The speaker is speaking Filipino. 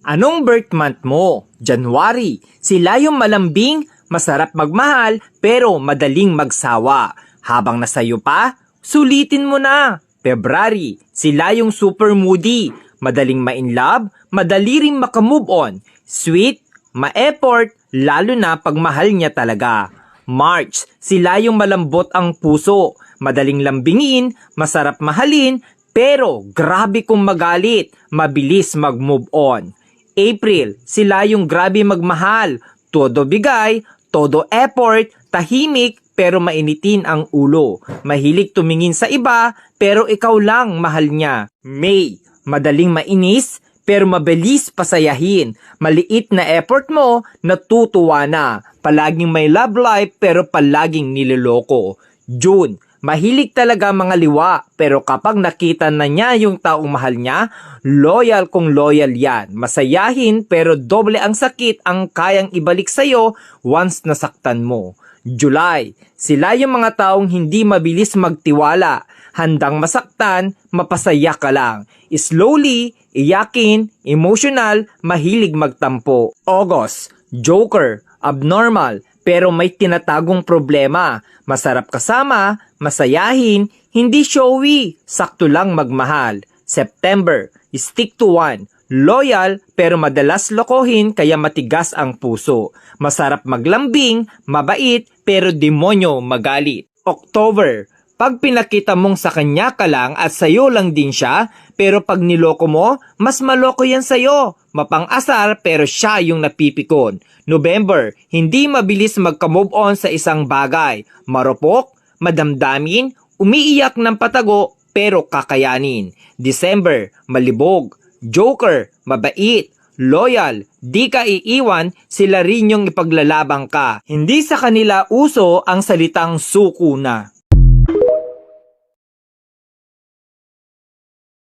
Anong birth month mo? January. Sila yung malambing, masarap magmahal, pero madaling magsawa. Habang nasayo pa, sulitin mo na. February. Sila yung super moody, madaling ma-inlove, madali ring makamove on. Sweet, ma-effort, lalo na pag mahal niya talaga. March. Sila yung malambot ang puso, madaling lambingin, masarap mahalin, pero grabe kung magalit, mabilis mag-move on. April, sila yung grabe magmahal, todo bigay, todo effort, tahimik pero mainitin ang ulo. Mahilig tumingin sa iba pero ikaw lang mahal niya. May, madaling mainis pero mabilis pasayahin. Maliit na effort mo, natutuwa na. Palaging may love life pero palaging niloloko. June, mahilig talaga mga liwa, pero kapag nakita na niya yung taong mahal niya, loyal kung loyal yan. Masayahin pero doble ang sakit ang kayang ibalik sa'yo once nasaktan mo. July, sila yung mga taong hindi mabilis magtiwala. Handang masaktan, mapasaya ka lang. Slowly, iyakin, emotional, mahilig magtampo. August, joker, abnormal, pero may tinatagong problema. Masarap kasama, masayahin, hindi showy, sakto lang magmahal. September, stick to one, loyal pero madalas lokohin kaya matigas ang puso. Masarap maglambing, mabait pero demonyo magalit. October, pag pinakita mong sa kanya ka lang at sayo lang din siya, pero pag niloko mo, mas maloko yan sayo. Mapang-asar pero siya yung napipikon. November, hindi mabilis magka-move on sa isang bagay. Marupok, madamdamin, umiiyak ng patago pero kakayanin. December, malibog, joker, mabait, loyal, di ka iiwan, sila rin yung ipaglalabang ka. Hindi sa kanila uso ang salitang suko na.